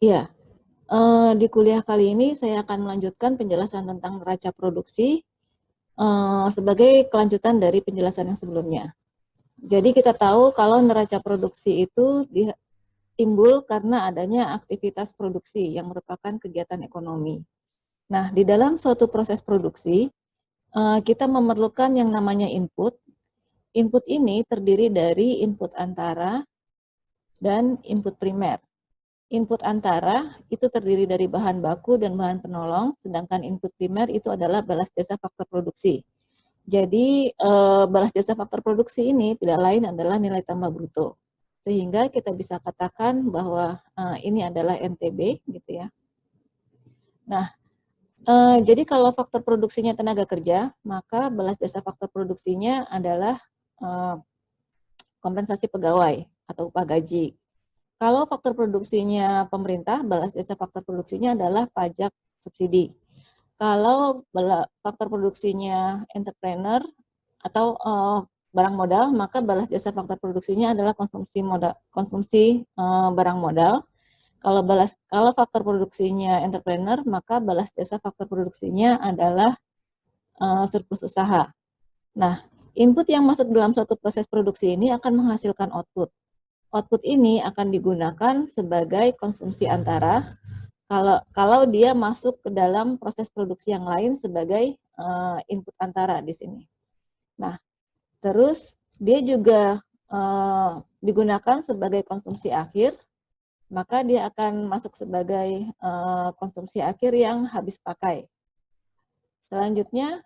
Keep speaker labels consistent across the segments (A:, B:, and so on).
A: Iya, di kuliah kali ini saya akan melanjutkan penjelasan tentang neraca produksi sebagai kelanjutan dari penjelasan yang sebelumnya. Jadi kita tahu kalau neraca produksi itu timbul karena adanya aktivitas produksi yang merupakan kegiatan ekonomi. Nah, di dalam suatu proses produksi, kita memerlukan yang namanya input. Input ini terdiri dari input antara dan input primer. Input antara itu terdiri dari bahan baku dan bahan penolong, sedangkan input primer itu adalah balas jasa faktor produksi. Jadi balas jasa faktor produksi ini tidak lain adalah nilai tambah bruto. Sehingga kita bisa katakan bahwa ini adalah NTB gitu ya. Nah, jadi kalau faktor produksinya tenaga kerja, maka balas jasa faktor produksinya adalah kompensasi pegawai atau upah gaji. Kalau faktor produksinya pemerintah, balas jasa faktor produksinya adalah pajak subsidi. Kalau faktor produksinya entrepreneur atau barang modal, maka balas jasa faktor produksinya adalah konsumsi barang modal. Kalau faktor produksinya entrepreneur, maka balas jasa faktor produksinya adalah surplus usaha. Nah, input yang masuk dalam suatu proses produksi ini akan menghasilkan output. Output ini akan digunakan sebagai konsumsi antara kalau dia masuk ke dalam proses produksi yang lain sebagai input antara di sini. Nah, terus dia juga digunakan sebagai konsumsi akhir, maka dia akan masuk sebagai konsumsi akhir yang habis pakai. Selanjutnya,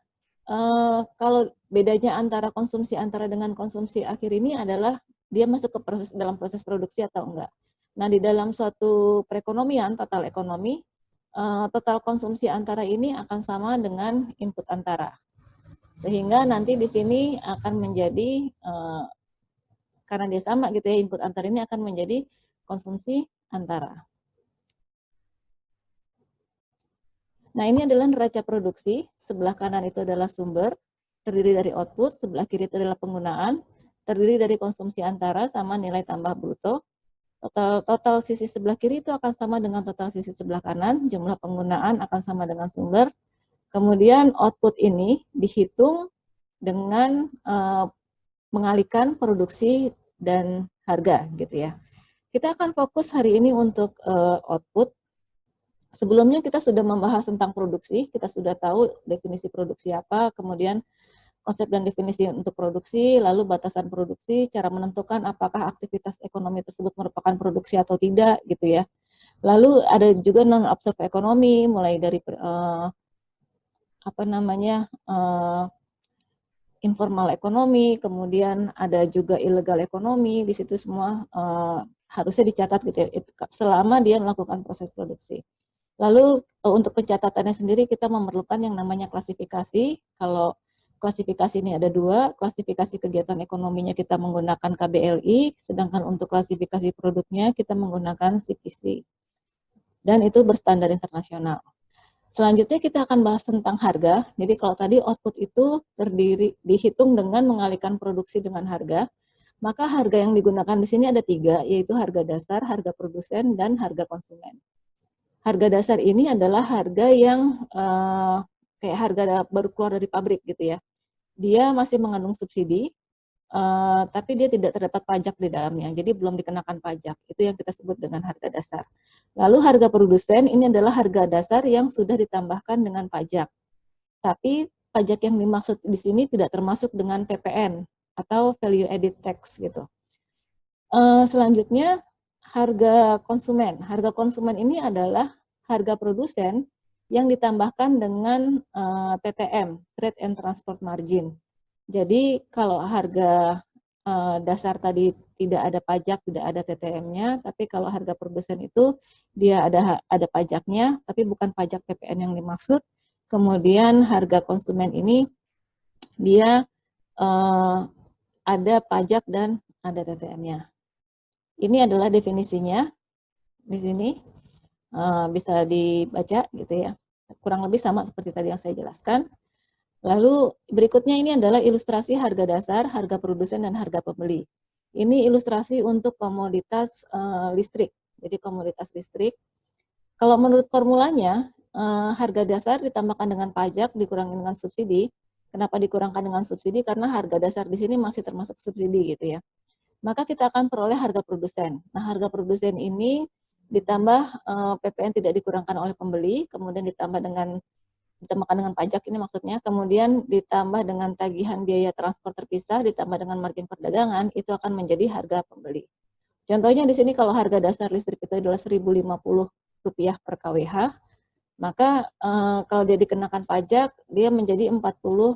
A: kalau bedanya antara konsumsi antara dengan konsumsi akhir ini adalah dia masuk ke dalam proses produksi atau enggak. Nah, di dalam suatu perekonomian, total ekonomi, total konsumsi antara ini akan sama dengan input antara. Sehingga nanti di sini akan menjadi, karena dia sama gitu ya, input antara ini akan menjadi konsumsi antara. Nah, ini adalah neraca produksi, sebelah kanan itu adalah sumber, terdiri dari output, sebelah kiri itu adalah penggunaan, terdiri dari konsumsi antara sama nilai tambah bruto. Total sisi sebelah kiri itu akan sama dengan total sisi sebelah kanan, jumlah penggunaan akan sama dengan sumber. Kemudian output ini dihitung dengan mengalihkan produksi dan harga gitu ya. Kita akan fokus hari ini untuk output. Sebelumnya kita sudah membahas tentang produksi, kita sudah tahu definisi produksi apa, kemudian konsep dan definisi untuk produksi, lalu batasan produksi, cara menentukan apakah aktivitas ekonomi tersebut merupakan produksi atau tidak, gitu ya. Lalu ada juga non-observe ekonomi, mulai dari informal ekonomi, kemudian ada juga illegal ekonomi, di situ semua harusnya dicatat gitu ya, selama dia melakukan proses produksi. Lalu untuk pencatatannya sendiri kita memerlukan yang namanya klasifikasi. Kalau klasifikasi ini ada dua, klasifikasi kegiatan ekonominya kita menggunakan KBLI, sedangkan untuk klasifikasi produknya kita menggunakan CPC. Dan itu berstandar internasional. Selanjutnya kita akan bahas tentang harga. Jadi kalau tadi output itu dihitung dengan mengalihkan produksi dengan harga, maka harga yang digunakan di sini ada tiga, yaitu harga dasar, harga produsen, dan harga konsumen. Harga dasar ini adalah harga yang kayak harga baru keluar dari pabrik gitu ya. Dia masih mengandung subsidi, tapi dia tidak terdapat pajak di dalamnya, jadi belum dikenakan pajak. Itu yang kita sebut dengan harga dasar. Lalu harga produsen ini adalah harga dasar yang sudah ditambahkan dengan pajak. Tapi pajak yang dimaksud di sini tidak termasuk dengan PPN atau value added tax gitu. Selanjutnya harga konsumen. Harga konsumen ini adalah harga produsen yang ditambahkan dengan TTM, Trade and Transport Margin. Jadi kalau harga dasar tadi tidak ada pajak, tidak ada TTM-nya, tapi kalau harga produsen itu dia ada pajaknya, tapi bukan pajak PPN yang dimaksud. Kemudian harga konsumen ini dia ada pajak dan ada TTM-nya. Ini adalah definisinya di sini, bisa dibaca gitu ya. Kurang lebih sama seperti tadi yang saya jelaskan. Lalu berikutnya ini adalah ilustrasi harga dasar, harga produsen, dan harga pembeli. Ini ilustrasi untuk komoditas listrik. Jadi komoditas listrik, Kalau menurut formulanya, harga dasar ditambahkan dengan pajak dikurangi dengan subsidi. Kenapa dikurangkan dengan subsidi? Karena harga dasar di sini masih termasuk subsidi gitu ya. Maka kita akan peroleh harga produsen. Nah, harga produsen ini ditambah PPN tidak dikurangkan oleh pembeli, kemudian ditambahkan dengan pajak ini maksudnya, kemudian ditambah dengan tagihan biaya transport terpisah, ditambah dengan margin perdagangan, itu akan menjadi harga pembeli. Contohnya di sini kalau harga dasar listrik itu adalah Rp1.050 per kWh, maka kalau dia dikenakan pajak, dia menjadi Rp40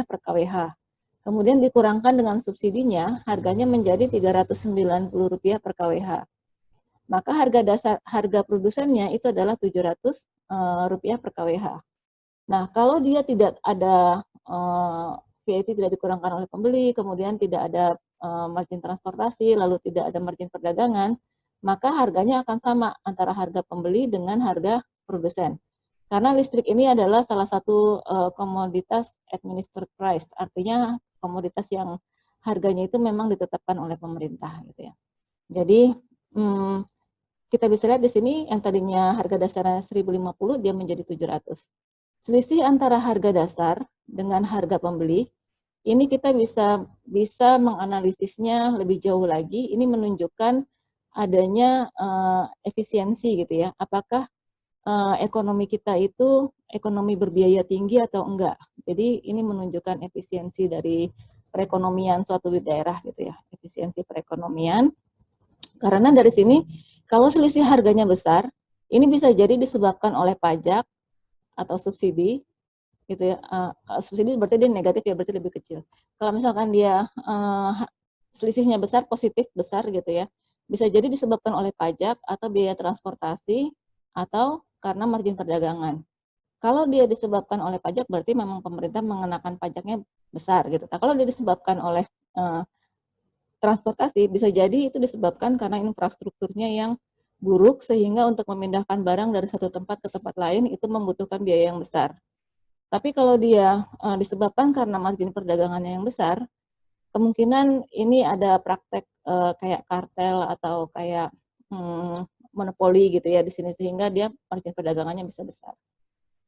A: per kWh. Kemudian dikurangkan dengan subsidinya, harganya menjadi Rp390 per kWh. Maka harga produsennya itu adalah Rp700 per kWh. Nah, kalau dia tidak ada VAT tidak dikurangkan oleh pembeli, kemudian tidak ada margin transportasi, lalu tidak ada margin perdagangan, maka harganya akan sama antara harga pembeli dengan harga produsen. Karena listrik ini adalah salah satu komoditas administered price, artinya komoditas yang harganya itu memang ditetapkan oleh pemerintah gitu ya. Jadi kita bisa lihat di sini yang tadinya harga dasarnya 1.050 dia menjadi 700. Selisih antara harga dasar dengan harga pembeli ini kita bisa menganalisisnya lebih jauh lagi. Ini menunjukkan adanya efisiensi gitu ya. Apakah ekonomi kita itu ekonomi berbiaya tinggi atau enggak. Jadi ini menunjukkan efisiensi dari perekonomian suatu daerah gitu ya, efisiensi perekonomian. Karena dari sini kalau selisih harganya besar, ini bisa jadi disebabkan oleh pajak atau subsidi gitu ya. Subsidi berarti dia negatif ya, berarti lebih kecil. Kalau misalkan dia selisihnya besar, positif besar gitu ya, bisa jadi disebabkan oleh pajak atau biaya transportasi atau karena margin perdagangan. Kalau dia disebabkan oleh pajak, berarti memang pemerintah mengenakan pajaknya besar gitu. Nah, kalau dia disebabkan oleh transportasi, bisa jadi itu disebabkan karena infrastrukturnya yang buruk, sehingga untuk memindahkan barang dari satu tempat ke tempat lain itu membutuhkan biaya yang besar. Tapi kalau dia disebabkan karena margin perdagangannya yang besar, kemungkinan ini ada praktek kayak kartel atau kayak monopoli gitu ya di sini, sehingga dia margin perdagangannya bisa besar.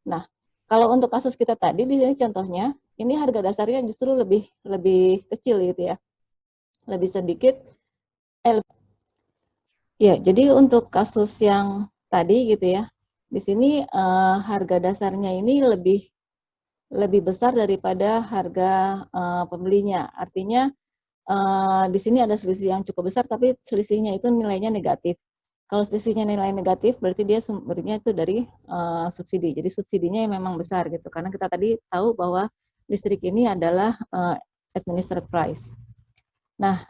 A: Nah, kalau untuk kasus kita tadi di sini contohnya, ini harga dasarnya justru lebih kecil gitu ya, lebih sedikit. Ya, jadi untuk kasus yang tadi gitu ya, di sini harga dasarnya ini lebih besar daripada harga pembelinya. Artinya di sini ada selisih yang cukup besar, tapi selisihnya itu nilainya negatif. Kalau selisihnya nilai negatif, berarti dia sumbernya itu dari subsidi. Jadi subsidinya yang memang besar gitu. Karena kita tadi tahu bahwa listrik ini adalah administered price. Nah,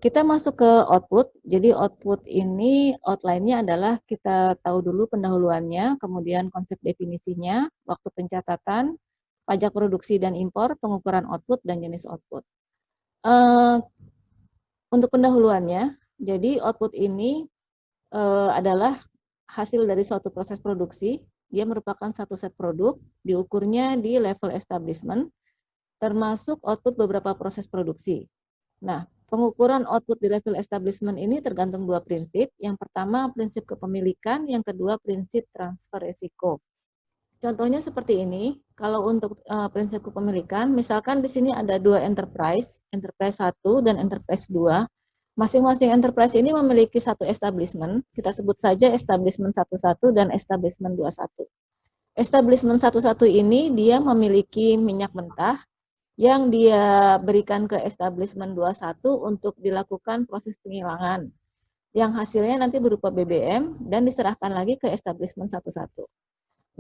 A: kita masuk ke output. Jadi output ini outline-nya adalah kita tahu dulu pendahuluannya, kemudian konsep definisinya, waktu pencatatan, pajak produksi dan impor, pengukuran output, dan jenis output. Untuk pendahuluannya, jadi output ini adalah hasil dari suatu proses produksi. Dia merupakan satu set produk, diukurnya di level establishment, termasuk output beberapa proses produksi. Nah, pengukuran output di level establishment ini tergantung dua prinsip. Yang pertama, prinsip kepemilikan. Yang kedua, prinsip transfer risiko. Contohnya seperti ini. Kalau untuk prinsip kepemilikan, misalkan di sini ada dua enterprise 1 dan enterprise 2. Masing-masing enterprise ini memiliki satu establishment. Kita sebut saja establishment 11 dan establishment 21. Establishment 11 ini dia memiliki minyak mentah yang dia berikan ke establishment 21 untuk dilakukan proses penghilangan, yang hasilnya nanti berupa BBM dan diserahkan lagi ke establishment 11.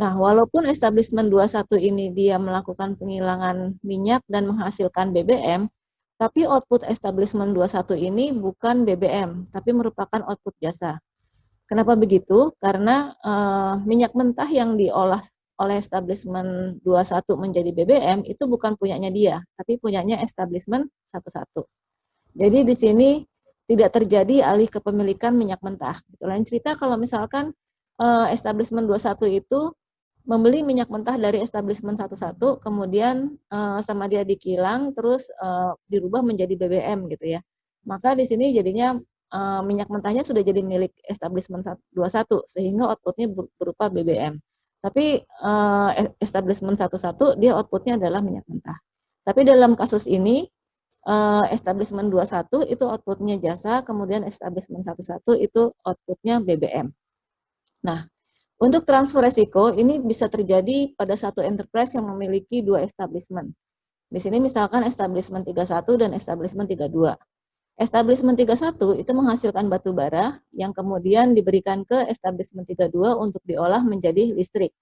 A: Nah, walaupun establishment 21 ini dia melakukan penghilangan minyak dan menghasilkan BBM, tapi output establishment 21 ini bukan BBM, tapi merupakan output jasa. Kenapa begitu? Karena minyak mentah yang diolah oleh establishment 21 menjadi BBM itu bukan punyanya dia, tapi punyanya establishment 11. Jadi di sini tidak terjadi alih kepemilikan minyak mentah. Lain cerita kalau misalkan establishment 21 itu membeli minyak mentah dari establishment 11, kemudian sama dia dikilang, terus dirubah menjadi BBM gitu ya. Maka di sini jadinya minyak mentahnya sudah jadi milik establishment 21 sehingga outputnya berupa BBM. Tapi establishment 11 dia outputnya adalah minyak mentah. Tapi dalam kasus ini establishment 21 itu outputnya jasa, kemudian establishment 11 itu outputnya BBM. Nah, untuk transfer resiko ini bisa terjadi pada satu enterprise yang memiliki dua establishment. Di sini misalkan establishment 31 dan establishment 32. Establishment 31 itu menghasilkan batu bara yang kemudian diberikan ke establishment 32 untuk diolah menjadi listrik.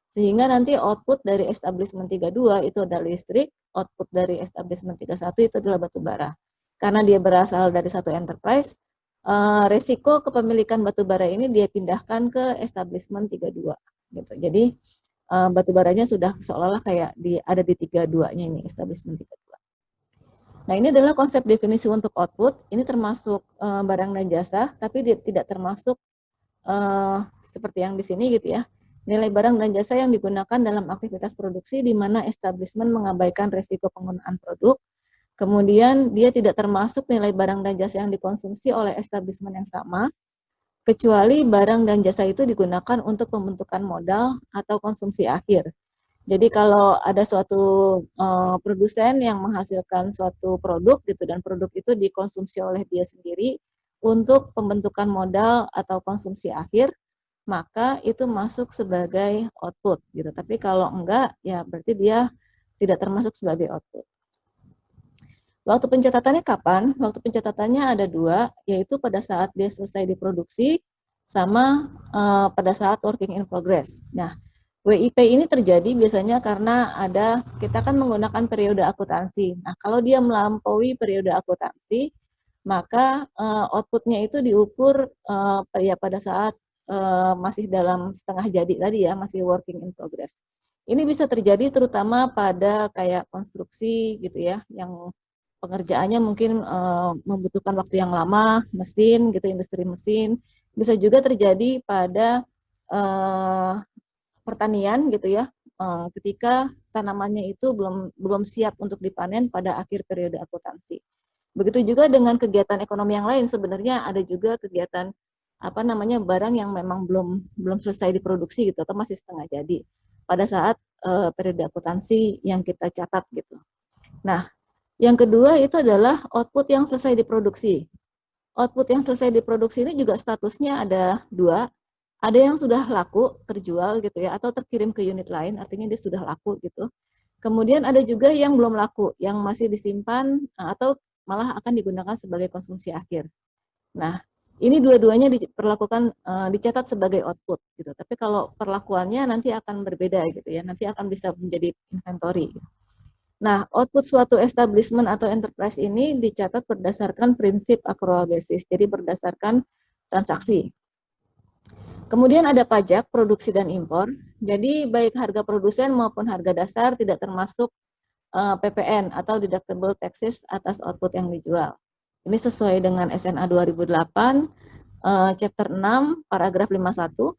A: Sehingga nanti output dari establishment 32 itu adalah listrik, output dari establishment 31 itu adalah batu bara. Karena dia berasal dari satu enterprise, resiko kepemilikan batu bara ini dia pindahkan ke establishment 32 gitu. Jadi batu baranya sudah seolah-olah kayak ada di 32-nya ini, establishment 32. Nah, ini adalah konsep definisi untuk output. Ini termasuk barang dan jasa, tapi tidak termasuk seperti yang di sini gitu ya. Nilai barang dan jasa yang digunakan dalam aktivitas produksi di mana establishment mengabaikan resiko penggunaan produk. Kemudian dia tidak termasuk nilai barang dan jasa yang dikonsumsi oleh establishment yang sama, kecuali barang dan jasa itu digunakan untuk pembentukan modal atau konsumsi akhir. Jadi kalau ada suatu produsen yang menghasilkan suatu produk gitu dan produk itu dikonsumsi oleh dia sendiri untuk pembentukan modal atau konsumsi akhir, maka itu masuk sebagai output gitu. Tapi kalau enggak, ya berarti dia tidak termasuk sebagai output. Waktu pencatatannya kapan? Waktu pencatatannya ada dua, yaitu pada saat dia selesai diproduksi sama pada saat working in progress. Nah, WIP ini terjadi biasanya karena kita kan menggunakan periode akuntansi. Nah, kalau dia melampaui periode akuntansi, maka outputnya itu diukur ya pada saat masih dalam setengah jadi tadi ya, masih working in progress. Ini bisa terjadi terutama pada kayak konstruksi gitu ya, yang pengerjaannya mungkin membutuhkan waktu yang lama, mesin gitu, industri mesin. Bisa juga terjadi pada pertanian gitu ya, ketika tanamannya itu belum siap untuk dipanen pada akhir periode akuntansi. Begitu juga dengan kegiatan ekonomi yang lain, sebenarnya ada juga kegiatan barang yang memang belum selesai diproduksi gitu atau masih setengah jadi pada saat periode akuntansi yang kita catat gitu. Nah, yang kedua itu adalah output yang selesai diproduksi. Output yang selesai diproduksi ini juga statusnya ada dua. Ada yang sudah laku, terjual gitu ya, atau terkirim ke unit lain, artinya dia sudah laku gitu. Kemudian ada juga yang belum laku, yang masih disimpan atau malah akan digunakan sebagai konsumsi akhir. Nah, ini dua-duanya dicatat sebagai output gitu. Tapi kalau perlakuannya nanti akan berbeda gitu ya, nanti akan bisa menjadi inventory. Gitu. Nah, output suatu establishment atau enterprise ini dicatat berdasarkan prinsip accrual basis, jadi berdasarkan transaksi. Kemudian ada pajak, produksi dan impor. Jadi baik harga produsen maupun harga dasar tidak termasuk PPN atau deductible taxes atas output yang dijual. Ini sesuai dengan SNA 2008, chapter 6, paragraf 51.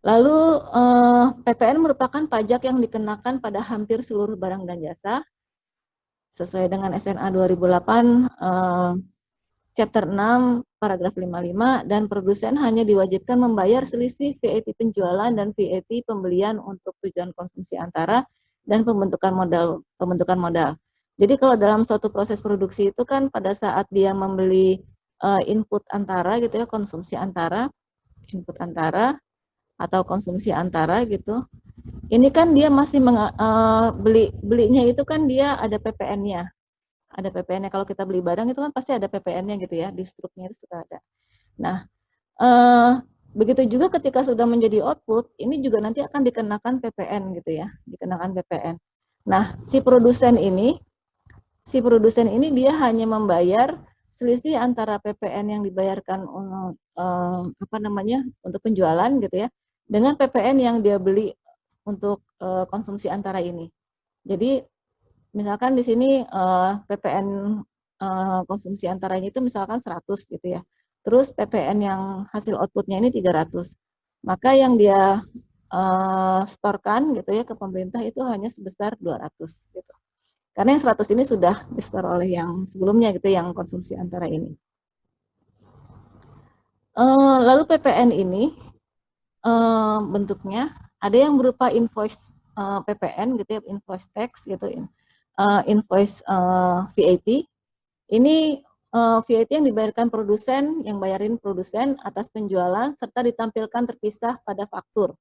A: Lalu PPN merupakan pajak yang dikenakan pada hampir seluruh barang dan jasa. Sesuai dengan SNA 2008, chapter 6, paragraf 55, dan produsen hanya diwajibkan membayar selisih VAT penjualan dan VAT pembelian untuk tujuan konsumsi antara dan pembentukan modal. Jadi kalau dalam suatu proses produksi itu kan pada saat dia membeli input antara gitu ya, konsumsi antara, input antara atau konsumsi antara gitu. Ini kan dia masih belinya itu kan dia ada PPN-nya. Ada PPN-nya, kalau kita beli barang itu kan pasti ada PPN-nya gitu ya, di struknya itu sudah ada. Nah, begitu juga ketika sudah menjadi output, ini juga nanti akan dikenakan PPN gitu ya, dikenakan PPN. Nah, si produsen ini dia hanya membayar selisih antara PPN yang dibayarkan untuk penjualan gitu ya, dengan PPN yang dia beli untuk konsumsi antara ini. Jadi misalkan di sini PPN konsumsi antaranya itu misalkan 100 gitu ya. Terus PPN yang hasil outputnya ini 300. Maka yang dia setorkan gitu ya ke pemerintah itu hanya sebesar 200 gitu. Karena yang 100 ini sudah disetor oleh yang sebelumnya gitu, yang konsumsi antara ini. Lalu PPN ini bentuknya ada yang berupa invoice PPN gitu ya, invoice tax gitu, invoice VAT. Ini VAT yang dibayarkan produsen, yang bayarin produsen atas penjualan serta ditampilkan terpisah pada faktur.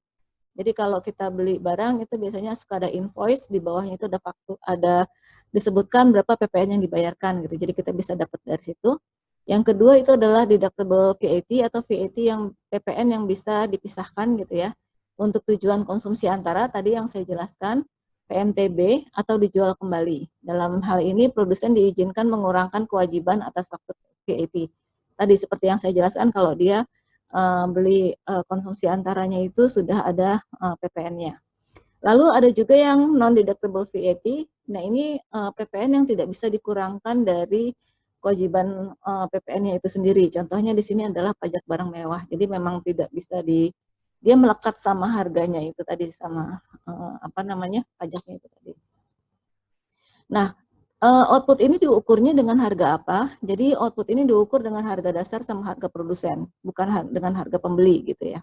A: Jadi kalau kita beli barang itu biasanya suka ada invoice, di bawahnya itu ada faktur, ada disebutkan berapa PPN yang dibayarkan gitu. Jadi kita bisa dapat dari situ. Yang kedua itu adalah deductible VAT atau VAT yang PPN yang bisa dipisahkan gitu ya. Untuk tujuan konsumsi antara tadi yang saya jelaskan, PMTB atau dijual kembali. Dalam hal ini produsen diizinkan mengurangkan kewajiban atas faktur VAT. Tadi seperti yang saya jelaskan kalau dia beli konsumsi antaranya itu sudah ada PPN-nya. Lalu ada juga yang non-deductible VAT. Nah ini PPN yang tidak bisa dikurangkan dari kewajiban PPN-nya itu sendiri. Contohnya di sini adalah pajak barang mewah. Jadi memang tidak bisa dia melekat sama harganya itu tadi, sama apa namanya, pajaknya itu tadi. Nah, output ini diukurnya dengan harga apa? Jadi output ini diukur dengan harga dasar sama harga produsen, bukan dengan harga pembeli gitu ya.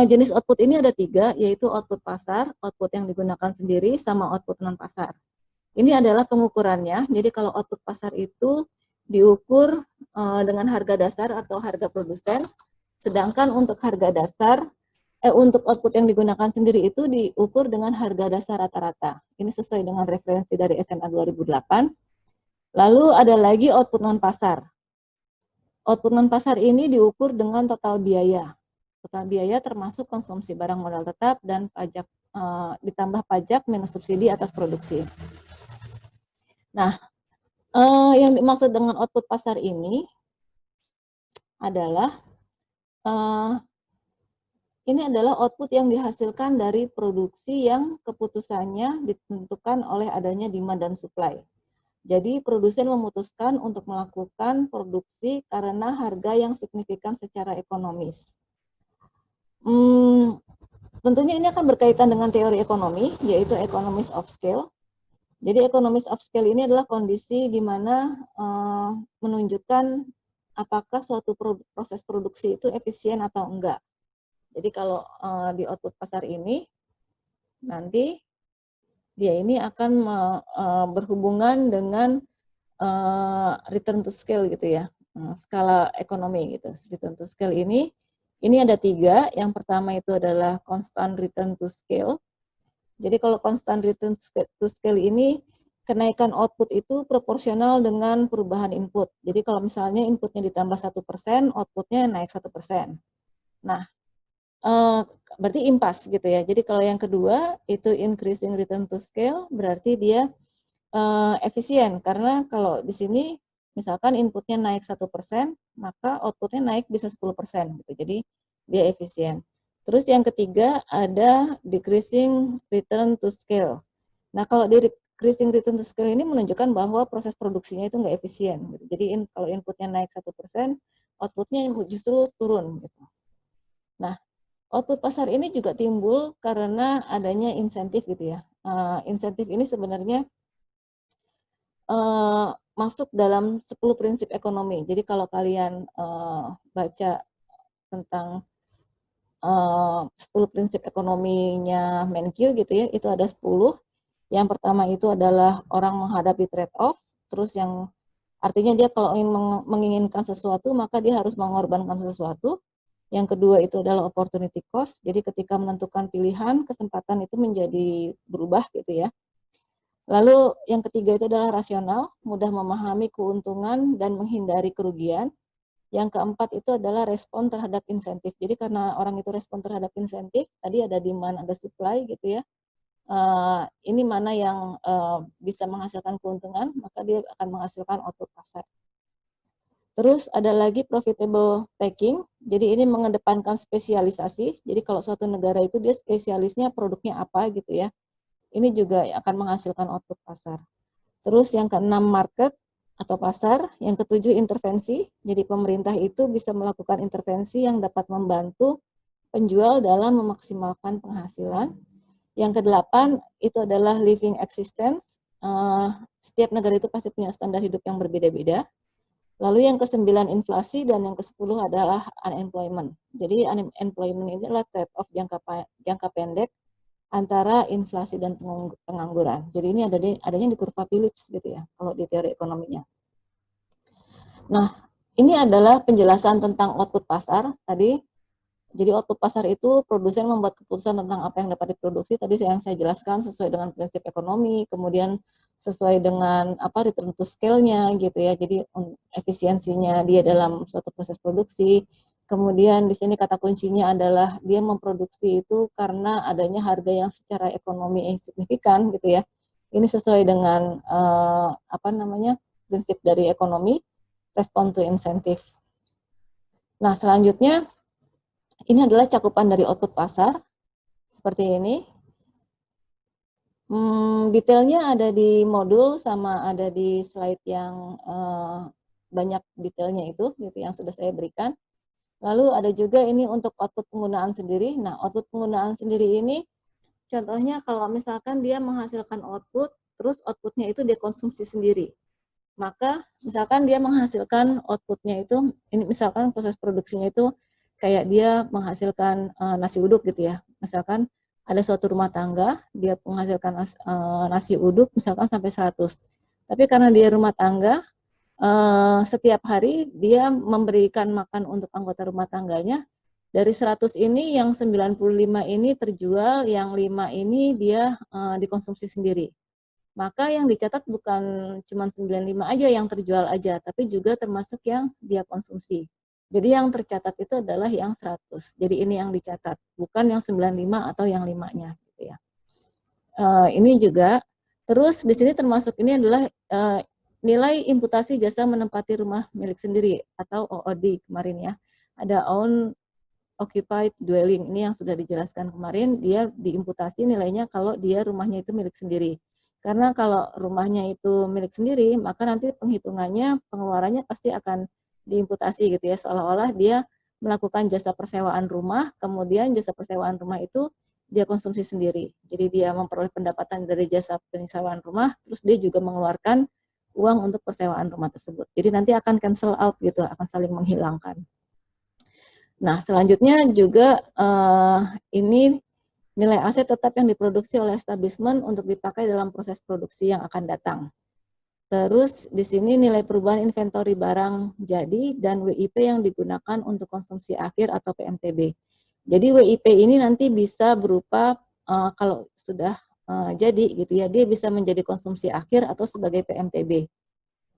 A: Jenis output ini ada 3, yaitu output pasar, output yang digunakan sendiri, sama output non pasar. Ini adalah pengukurannya. Jadi kalau output pasar itu diukur dengan harga dasar atau harga produsen, sedangkan untuk harga dasar untuk output yang digunakan sendiri itu diukur dengan harga dasar rata-rata. Ini sesuai dengan referensi dari SMA 2008. Lalu ada lagi output non pasar. Output non pasar ini diukur dengan total biaya. Total biaya termasuk konsumsi barang modal tetap dan pajak ditambah pajak minus subsidi atas produksi. Nah, yang dimaksud dengan output pasar ini adalah ini adalah output yang dihasilkan dari produksi yang keputusannya ditentukan oleh adanya demand dan supply. Jadi produsen memutuskan untuk melakukan produksi karena harga yang signifikan secara ekonomis. Tentunya ini akan berkaitan dengan teori ekonomi, yaitu economies of scale. Jadi economies of scale ini adalah kondisi di mana menunjukkan apakah suatu proses produksi itu efisien atau enggak. Jadi kalau di output pasar ini, nanti dia ini akan berhubungan dengan return to scale gitu ya, skala ekonomi gitu. Return to scale ini ada 3. Yang pertama itu adalah constant return to scale. Jadi kalau constant return to scale ini, kenaikan output itu proporsional dengan perubahan input. Jadi kalau misalnya inputnya ditambah 1%, outputnya naik 1%. Nah, berarti impas gitu ya. Jadi kalau yang kedua itu increasing return to scale, berarti dia efisien, karena kalau di sini misalkan inputnya naik 1%, maka outputnya naik bisa 10% gitu. Jadi dia efisien. Terus yang ketiga ada decreasing return to scale. Nah kalau decreasing return to scale ini menunjukkan bahwa proses produksinya itu nggak efisien. Gitu. Jadi kalau inputnya naik 1%, outputnya justru turun. Gitu. Nah, output pasar ini juga timbul karena adanya insentif gitu ya. Insentif ini sebenarnya masuk dalam 10 prinsip ekonomi. Jadi kalau kalian baca tentang 10 prinsip ekonominya Menkyu gitu ya, itu ada 10. Yang pertama itu adalah orang menghadapi trade-off, terus yang artinya dia kalau ingin menginginkan sesuatu maka dia harus mengorbankan sesuatu. Yang kedua itu adalah opportunity cost, jadi ketika menentukan pilihan, kesempatan itu menjadi berubah gitu ya. Lalu yang ketiga itu adalah rasional, mudah memahami keuntungan dan menghindari kerugian. Yang keempat itu adalah respon terhadap insentif. Jadi karena orang itu respon terhadap insentif, tadi ada demand, ada supply gitu ya. Ini mana yang bisa menghasilkan keuntungan, maka dia akan menghasilkan output pasar. Terus ada lagi profitable taking, jadi ini mengedepankan spesialisasi. Jadi kalau suatu negara itu dia spesialisnya produknya apa gitu ya. Ini juga akan menghasilkan output pasar. Terus yang keenam market atau pasar, yang ketujuh intervensi. Jadi pemerintah itu bisa melakukan intervensi yang dapat membantu penjual dalam memaksimalkan penghasilan. Yang kedelapan itu adalah living existence. Setiap negara itu pasti punya standar hidup yang berbeda-beda. Lalu yang ke-9 inflasi dan yang ke-10 adalah unemployment. Jadi unemployment ini adalah trade-off jangka pendek antara inflasi dan pengangguran. Jadi ini adanya di kurva Phillips gitu ya, kalau di teori ekonominya. Nah, ini adalah penjelasan tentang output pasar tadi. Jadi output pasar itu produsen membuat keputusan tentang apa yang dapat diproduksi. Tadi yang saya jelaskan sesuai dengan prinsip ekonomi, kemudian sesuai dengan apa return to scale-nya gitu ya. Jadi efisiensinya dia dalam suatu proses produksi. Kemudian di sini kata kuncinya adalah dia memproduksi itu karena adanya harga yang secara ekonomi signifikan gitu ya. Ini sesuai dengan apa namanya prinsip dari ekonomi, respond to incentive. Nah, selanjutnya ini adalah cakupan dari output pasar, seperti ini. Detailnya ada di modul sama ada di slide yang banyak detailnya itu, gitu yang sudah saya berikan. Lalu ada juga ini untuk output penggunaan sendiri. Nah, output penggunaan sendiri ini, contohnya kalau misalkan dia menghasilkan output, terus outputnya itu dia konsumsi sendiri. Maka misalkan dia menghasilkan outputnya itu, ini misalkan proses produksinya itu kayak dia menghasilkan nasi uduk gitu ya. Misalkan ada suatu rumah tangga, dia menghasilkan nasi uduk misalkan sampai 100. Tapi karena dia rumah tangga, setiap hari dia memberikan makan untuk anggota rumah tangganya, dari 100 ini yang 95 ini terjual, yang 5 ini dia dikonsumsi sendiri. Maka yang dicatat bukan cuma 95 aja yang terjual aja, tapi juga termasuk yang dia konsumsi. Jadi yang tercatat itu adalah yang 100. Jadi ini yang dicatat, bukan yang 95 atau yang 5-nya gitu ya. Ini juga terus di sini termasuk ini adalah nilai imputasi jasa menempati rumah milik sendiri atau OOD kemarin ya. Ada own occupied dwelling, ini yang sudah dijelaskan kemarin, dia diimputasi nilainya kalau dia rumahnya itu milik sendiri. Karena kalau rumahnya itu milik sendiri, maka nanti penghitungannya, pengeluarannya pasti akan diimputasi gitu ya, seolah-olah dia melakukan jasa persewaan rumah, kemudian jasa persewaan rumah itu dia konsumsi sendiri. Jadi dia memperoleh pendapatan dari jasa persewaan rumah, terus dia juga mengeluarkan uang untuk persewaan rumah tersebut. Jadi nanti akan cancel out gitu, akan saling menghilangkan. Nah, selanjutnya juga ini nilai aset tetap yang diproduksi oleh establishment untuk dipakai dalam proses produksi yang akan datang. Terus di sini nilai perubahan inventory barang jadi dan WIP yang digunakan untuk konsumsi akhir atau PMTB. Jadi WIP ini nanti bisa berupa kalau sudah jadi gitu ya, dia bisa menjadi konsumsi akhir atau sebagai PMTB.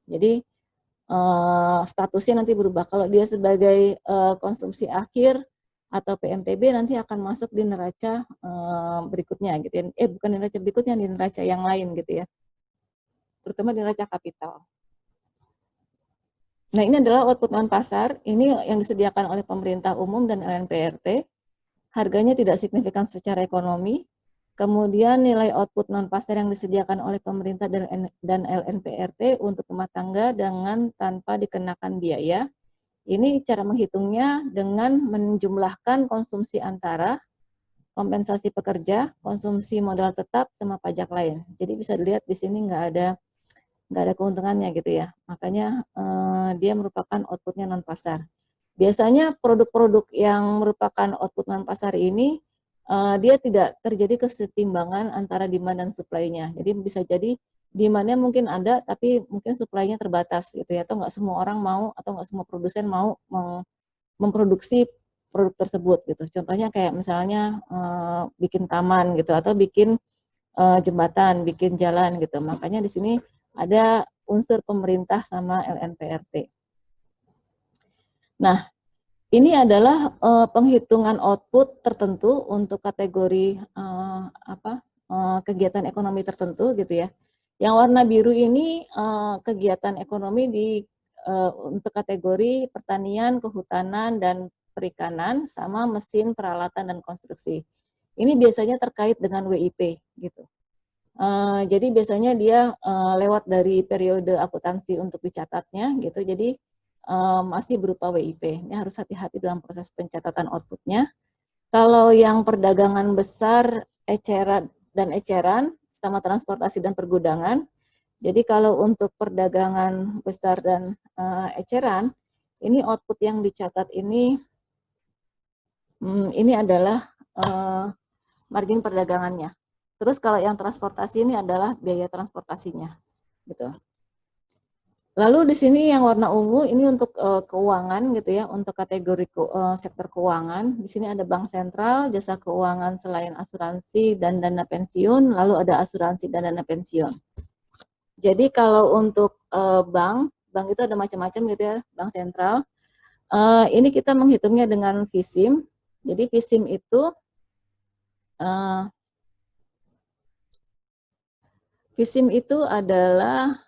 A: Jadi statusnya nanti berubah. Kalau dia sebagai konsumsi akhir atau PMTB nanti akan masuk di neraca berikutnya gitu ya. Bukan di neraca berikutnya, di neraca yang lain gitu ya. Terutama di neraca kapital. Nah, ini adalah output non pasar. Ini yang disediakan oleh pemerintah umum dan LNPRT. Harganya tidak signifikan secara ekonomi. Kemudian nilai output non pasar yang disediakan oleh pemerintah dan LNPRT untuk rumah tangga dengan tanpa dikenakan biaya. Ini cara menghitungnya dengan menjumlahkan konsumsi antara kompensasi pekerja, konsumsi modal tetap, sama pajak lain. Jadi bisa dilihat di sini nggak ada keuntungannya gitu ya. Makanya dia merupakan outputnya non pasar. Biasanya produk-produk yang merupakan output non pasar ini dia tidak terjadi kesetimbangan antara demand dan supply-nya. Jadi bisa jadi demand-nya mungkin ada, tapi mungkin supply-nya terbatas gitu ya, atau nggak semua orang mau, atau nggak semua produsen mau memproduksi produk tersebut gitu. Contohnya kayak misalnya bikin taman gitu, atau bikin jembatan, bikin jalan gitu. Makanya di sini ada unsur pemerintah sama LNPRT. Nah, ini adalah penghitungan output tertentu untuk kategori kegiatan ekonomi tertentu gitu ya. Yang warna biru ini kegiatan ekonomi untuk kategori pertanian, kehutanan, dan perikanan, sama mesin, peralatan, dan konstruksi. Ini biasanya terkait dengan WIP gitu. Jadi biasanya dia lewat dari periode akuntansi untuk dicatatnya gitu. Jadi masih berupa WIP. Ini harus hati-hati dalam proses pencatatan outputnya. Kalau yang perdagangan besar, eceran sama transportasi dan pergudangan, Jadi kalau untuk perdagangan besar dan eceran, ini output yang dicatat ini adalah margin perdagangannya. Terus kalau yang transportasi ini adalah biaya transportasinya, gitu. Lalu di sini yang warna ungu ini untuk keuangan gitu ya, untuk kategori sektor keuangan. Di sini ada bank sentral, jasa keuangan selain asuransi dan dana pensiun, lalu ada asuransi dan dana pensiun. Jadi kalau untuk bank itu ada macam-macam gitu ya, bank sentral. Ini kita menghitungnya dengan VISIM. Jadi VISIM itu adalah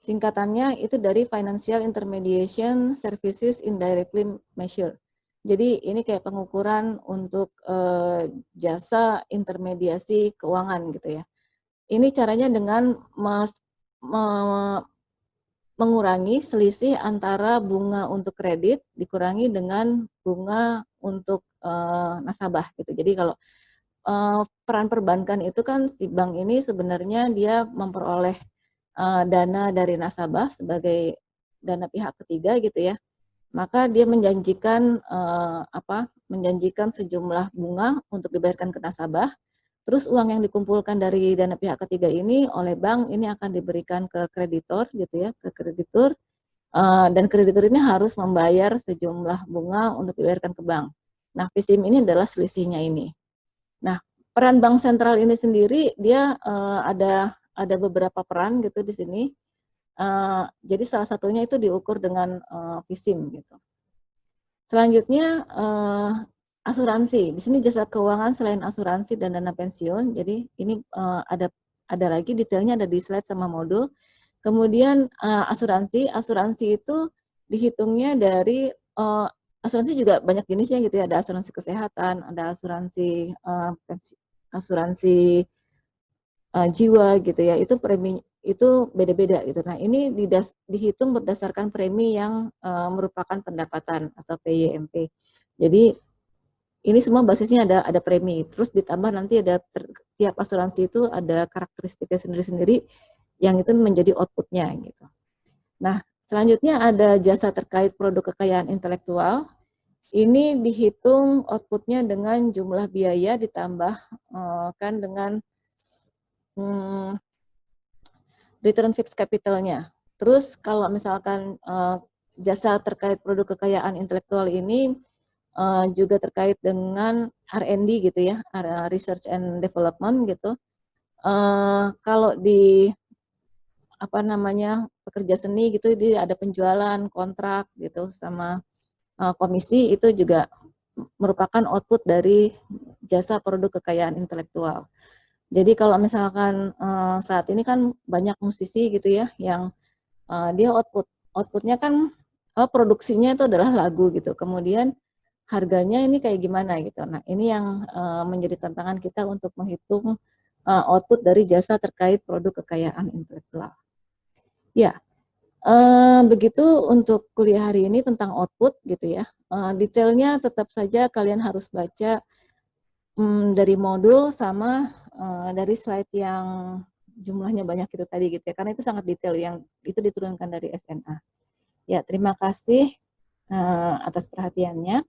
A: singkatannya itu dari Financial Intermediation Services Indirectly Measure. Jadi ini kayak pengukuran untuk jasa intermediasi keuangan gitu ya. Ini caranya dengan mengurangi selisih antara bunga untuk kredit dikurangi dengan bunga untuk nasabah gitu. Jadi kalau peran perbankan itu kan si bank ini sebenarnya dia memperoleh dana dari nasabah sebagai dana pihak ketiga gitu ya, maka dia menjanjikan menjanjikan sejumlah bunga untuk dibayarkan ke nasabah. Terus uang yang dikumpulkan dari dana pihak ketiga ini oleh bank ini akan diberikan ke kreditor gitu ya, ke kreditur, dan kreditur ini harus membayar sejumlah bunga untuk dibayarkan ke bank. Nah, VISIM ini adalah selisihnya ini. Nah, peran bank sentral ini sendiri dia ada beberapa peran gitu di sini. Jadi salah satunya itu diukur dengan VISIM gitu. Selanjutnya asuransi. Di sini jasa keuangan selain asuransi dan dana pensiun. Jadi ini ada lagi detailnya ada di slide sama modul. Kemudian asuransi itu dihitungnya dari asuransi juga banyak jenisnya gitu ya. Ada asuransi kesehatan, ada asuransi jiwa gitu ya, itu premi itu beda-beda gitu. Nah ini dihitung berdasarkan premi yang merupakan pendapatan atau PYMP. Jadi ini semua basisnya ada premi, terus ditambah nanti ada tiap asuransi itu ada karakteristiknya sendiri-sendiri yang itu menjadi outputnya gitu. Nah selanjutnya ada jasa terkait produk kekayaan intelektual. Ini dihitung outputnya dengan jumlah biaya ditambah kan dengan return fixed capital-nya. Terus kalau misalkan jasa terkait produk kekayaan intelektual ini juga terkait dengan R&D gitu ya, research and development gitu. Kalau di pekerja seni gitu, dia ada penjualan, kontrak gitu sama komisi, itu juga merupakan output dari jasa produk kekayaan intelektual. Jadi kalau misalkan saat ini kan banyak musisi gitu ya yang dia outputnya kan produksinya itu adalah lagu gitu. Kemudian harganya ini kayak gimana gitu. Nah ini yang menjadi tantangan kita untuk menghitung output dari jasa terkait produk kekayaan intelektual. Ya, begitu untuk kuliah hari ini tentang output gitu ya. Detailnya tetap saja kalian harus baca dari modul sama dari slide yang jumlahnya banyak itu tadi gitu ya, karena itu sangat detail yang itu diturunkan dari SNA. Ya, terima kasih atas perhatiannya.